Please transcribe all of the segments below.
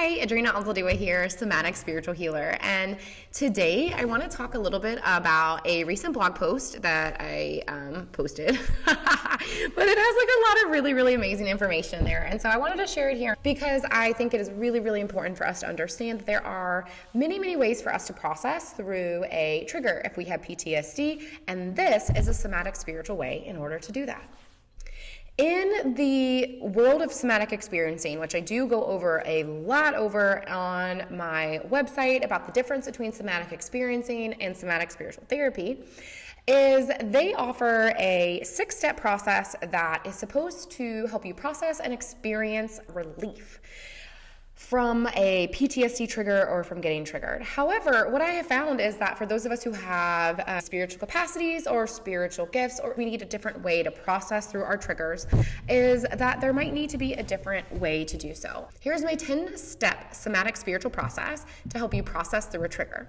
Hi, Adrina Alzadua here, somatic spiritual healer, and today I want to talk a little bit about a recent blog post that I posted, but it has like a lot of really amazing information there, and so I wanted to share it here because I think it is really important for us to understand that there are many ways for us to process through a trigger if we have PTSD, and this is a somatic spiritual way in order to do that. In the world of somatic experiencing, which I do go over a lot over on my website about the difference between somatic experiencing and somatic spiritual therapy, is they offer a 6-step process that is supposed to help you process and experience relief from a PTSD trigger or from getting triggered. However, what I have found is that for those of us who have spiritual capacities or spiritual gifts, or we need a different way to process through our triggers, is that there might need to be a different way to do so. Here's my 10-step somatic spiritual process to help you process through a trigger.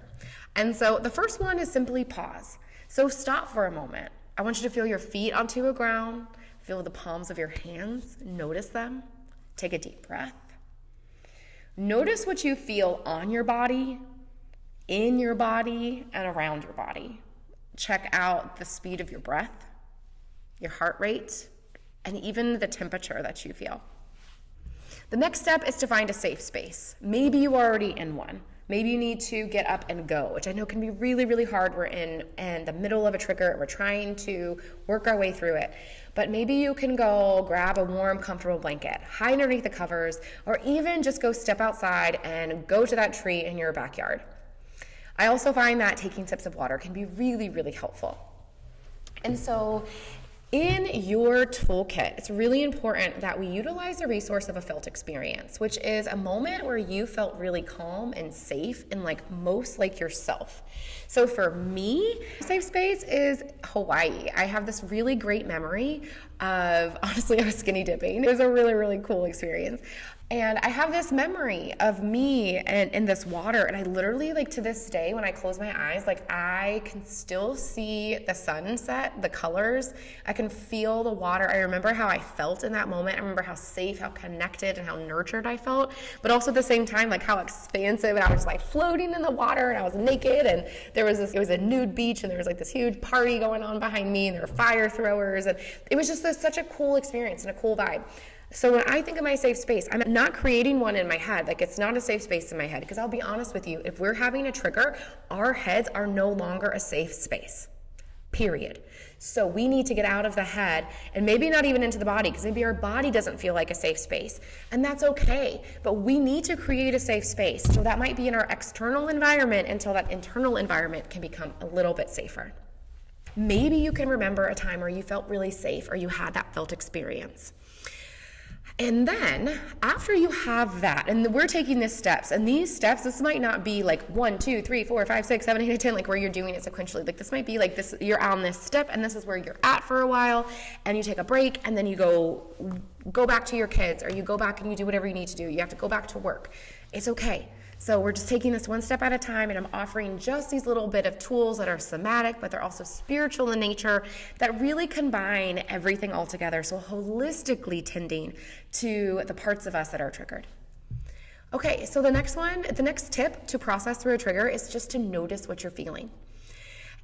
And so the first one is simply pause. So stop for a moment. I want you to feel your feet onto the ground, feel the palms of your hands, notice them, take a deep breath. Notice what you feel on your body, in your body, and around your body. Check out the speed of your breath, your heart rate, and even the temperature that you feel. The next step is to find a safe space. Maybe you're already in one. Maybe you need to get up and go, which I know can be really hard. We're in the middle of a trigger and we're trying to work our way through it. But maybe you can go grab a warm, comfortable blanket, hide underneath the covers, or even just go step outside and go to that tree in your backyard. I also find that taking sips of water can be really helpful. And so in your toolkit, it's really important that we utilize the resource of a felt experience, which is a moment where you felt really calm and safe and most like yourself. So for me, safe space is Hawaii. I have this really great memory of, honestly, I was skinny dipping. It was a really cool experience. And I have this memory of me and in this water, and I literally, to this day, when I close my eyes, I can still see the sunset, the colors. I can feel the water. I remember how I felt in that moment. I remember how safe, how connected, and how nurtured I felt. But also at the same time, how expansive, and I was floating in the water, and I was naked, and it was a nude beach, and there was this huge party going on behind me, and there were fire throwers, and it was just such a cool experience and a cool vibe. So when I think of my safe space, I'm not creating one in my head. It's not a safe space in my head, because I'll be honest with you, if we're having a trigger, our heads are no longer a safe space, period. So we need to get out of the head and maybe not even into the body, because maybe our body doesn't feel like a safe space, and that's okay. But we need to create a safe space. So that might be in our external environment until that internal environment can become a little bit safer. Maybe you can remember a time where you felt really safe or you had that felt experience. And then after you have that, and we're taking these steps, and these steps, this might not be 1, 2, 3, 4, 5, 6, 7, 8, 10, where you're doing it sequentially. This might be this, you're on this step, and this is where you're at for a while, and you take a break, and then you go back to your kids, or you go back and you do whatever you need to do. You have to go back to work. It's okay. So we're just taking this one step at a time, and I'm offering just these little bit of tools that are somatic, but they're also spiritual in nature, that really combine everything all together, so holistically tending to the parts of us that are triggered. Okay, so the next tip to process through a trigger is just to notice what you're feeling.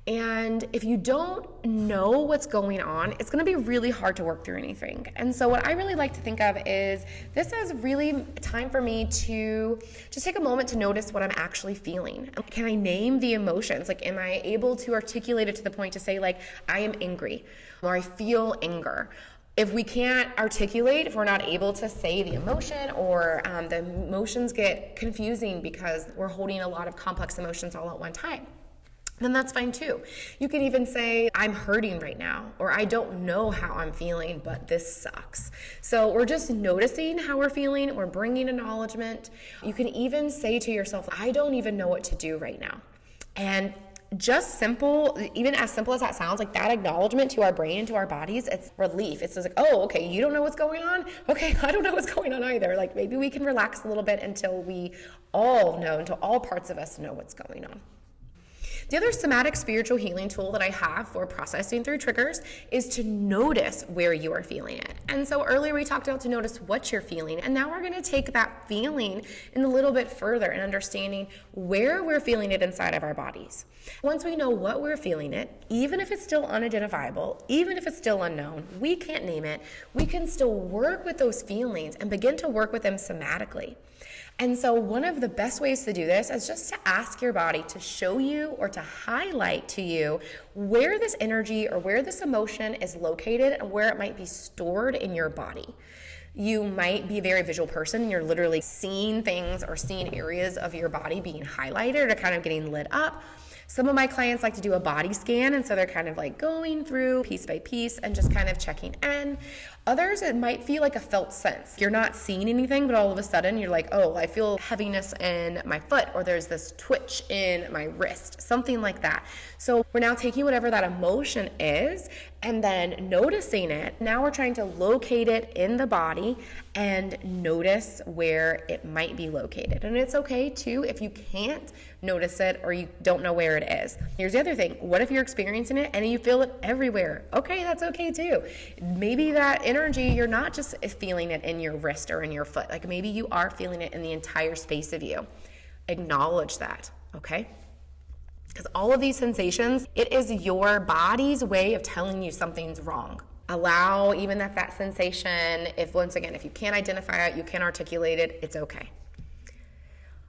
And if you don't know what's going on, it's going to be really hard to work through anything. And so what I really like to think of is this is really time for me to just take a moment to notice what I'm actually feeling. Can I name the emotions? Am I able to articulate it to the point to say, I am angry, or I feel anger? If we can't articulate, if we're not able to say the emotion, or the emotions get confusing because we're holding a lot of complex emotions all at one time, then that's fine too. You can even say, I'm hurting right now, or I don't know how I'm feeling, but this sucks. So we're just noticing how we're feeling, we're bringing acknowledgement. You can even say to yourself, I don't even know what to do right now. And just simple, even as simple as that sounds, that acknowledgement to our brain and to our bodies, it's relief. It's just oh, okay, you don't know what's going on? Okay, I don't know what's going on either. Maybe we can relax a little bit until we all know, until all parts of us know what's going on. The other somatic spiritual healing tool that I have for processing through triggers is to notice where you are feeling it. And so earlier we talked about to notice what you're feeling, and now we're going to take that feeling in a little bit further and understanding where we're feeling it inside of our bodies. Once we know what we're feeling it, even if it's still unidentifiable, even if it's still unknown, we can't name it, we can still work with those feelings and begin to work with them somatically. And so one of the best ways to do this is just to ask your body to show you or to highlight to you where this energy or where this emotion is located and where it might be stored in your body. You might be a very visual person and you're literally seeing things or seeing areas of your body being highlighted or kind of getting lit up. Some of my clients like to do a body scan, and so they're kind of like going through piece by piece and just kind of checking in. Others, it might feel like a felt sense. You're not seeing anything, but all of a sudden you're like, oh, I feel heaviness in my foot, or there's this twitch in my wrist, something like that. So we're now taking whatever that emotion is and then noticing it. Now we're trying to locate it in the body and notice where it might be located. And it's okay too if you can't notice it or you don't know where it is. Here's the other thing. What if you're experiencing it and you feel it everywhere? Okay, that's okay too. Maybe that energy, you're not just feeling it in your wrist or in your foot. Like maybe you are feeling it in the entire space of you. Acknowledge that, okay? Because all of these sensations, it is your body's way of telling you something's wrong. Allow even that sensation, if you can't identify it, you can't articulate it, it's okay.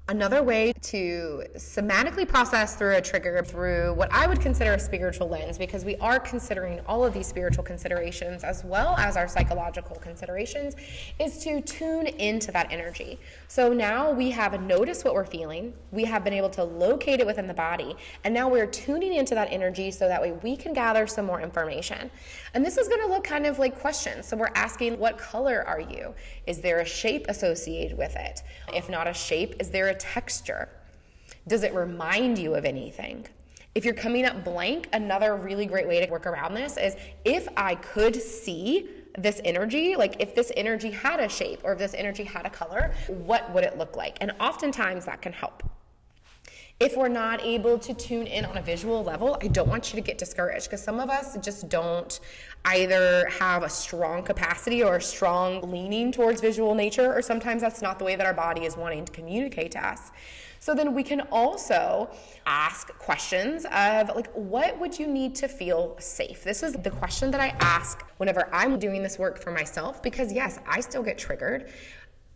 Another way to somatically process through a trigger through what I would consider a spiritual lens, because we are considering all of these spiritual considerations as well as our psychological considerations, is to tune into that energy. So now we have noticed what we're feeling, we have been able to locate it within the body, and now we're tuning into that energy so that way we can gather some more information. And this is going to look kind of like questions. So we're asking, what color are you? Is there a shape associated with it? If not a shape, is there a texture? Does it remind you of anything? If you're coming up blank, another really great way to work around this is if I could see this energy, like if this energy had a shape or if this energy had a color, what would it look like? And oftentimes that can help. If we're not able to tune in on a visual level, I don't want you to get discouraged, because some of us just don't either have a strong capacity or a strong leaning towards visual nature, or sometimes that's not the way that our body is wanting to communicate to us. So then we can also ask questions of like, what would you need to feel safe? This is the question that I ask whenever I'm doing this work for myself, because yes, I still get triggered.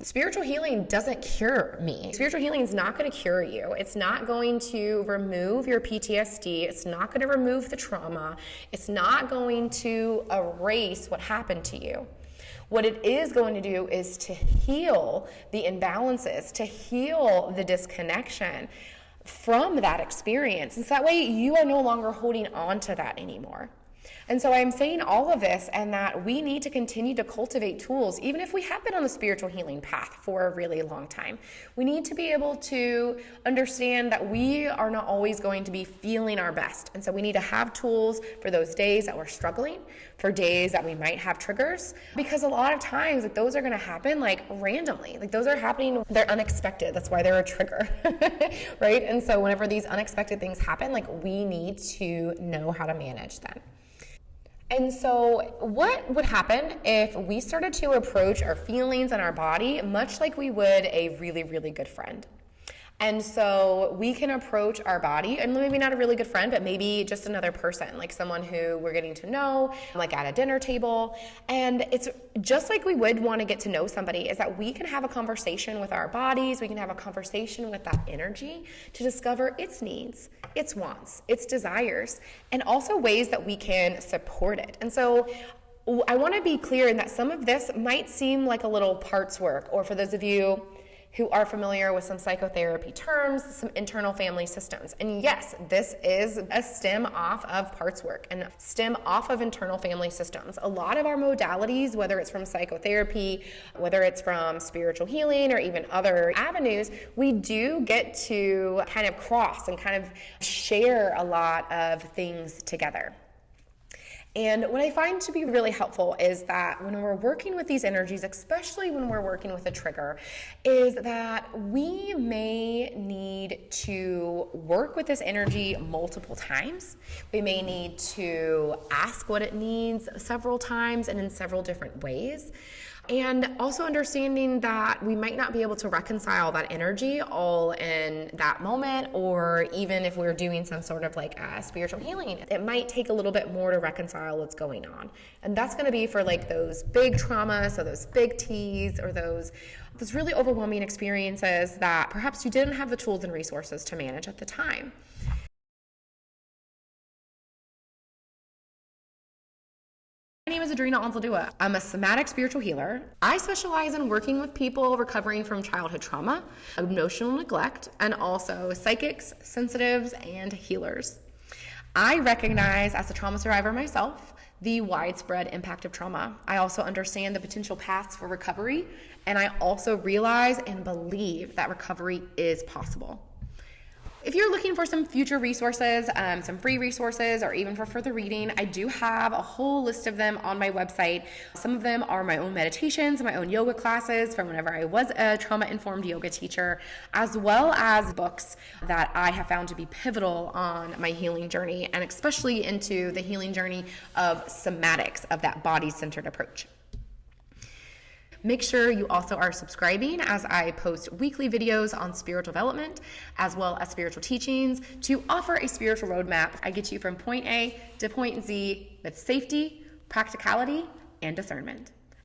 Spiritual healing doesn't cure me. Spiritual healing is not going to cure you. It's not going to remove your PTSD. It's not going to remove the trauma. It's not going to erase what happened to you. What it is going to do is to heal the imbalances, to heal the disconnection from that experience. And so that way you are no longer holding on to that anymore. And so I'm saying all of this, and that we need to continue to cultivate tools, even if we have been on the spiritual healing path for a really long time. We need to be able to understand that we are not always going to be feeling our best. And so we need to have tools for those days that we're struggling, for days that we might have triggers, because a lot of times like, those are going to happen like randomly. Like those are happening, they're unexpected. That's why they're a trigger, right? And so whenever these unexpected things happen, like we need to know how to manage them. And so what would happen if we started to approach our feelings and our body much like we would a really, really good friend? And so we can approach our body, and maybe not a really good friend, but maybe just another person, like someone who we're getting to know, like at a dinner table. And it's just like we would want to get to know somebody, is that we can have a conversation with our bodies, we can have a conversation with that energy to discover its needs, its wants, its desires, and also ways that we can support it. And so I want to be clear in that some of this might seem like a little parts work, or for those of you who are familiar with some psychotherapy terms, some internal family systems. And yes, this is a stem off of parts work and stem off of internal family systems. A lot of our modalities, whether it's from psychotherapy, whether it's from spiritual healing or even other avenues, we do get to kind of cross and kind of share a lot of things together. And what I find to be really helpful is that when we're working with these energies, especially when we're working with a trigger, is that we may need to work with this energy multiple times. We may need to ask what it needs several times and in several different ways. And also understanding that we might not be able to reconcile that energy all in that moment, or even if we're doing some sort of like spiritual healing, it might take a little bit more to reconcile what's going on. And that's going to be for like those big traumas, so those big T's, or those really overwhelming experiences that perhaps you didn't have the tools and resources to manage at the time. My name is Adrina Anzaldua. I'm a somatic spiritual healer. I specialize in working with people recovering from childhood trauma, emotional neglect, and also psychics, sensitives, and healers. I recognize, as a trauma survivor myself, the widespread impact of trauma. I also understand the potential paths for recovery, and I also realize and believe that recovery is possible. If you're looking for some future resources, some free resources, or even for further reading, I do have a whole list of them on my website. Some of them are my own meditations, my own yoga classes from whenever I was a trauma-informed yoga teacher, as well as books that I have found to be pivotal on my healing journey, and especially into the healing journey of somatics, of that body-centered approach. Make sure you also are subscribing, as I post weekly videos on spiritual development as well as spiritual teachings to offer a spiritual roadmap. I get you from point A to point Z with safety, practicality, and discernment.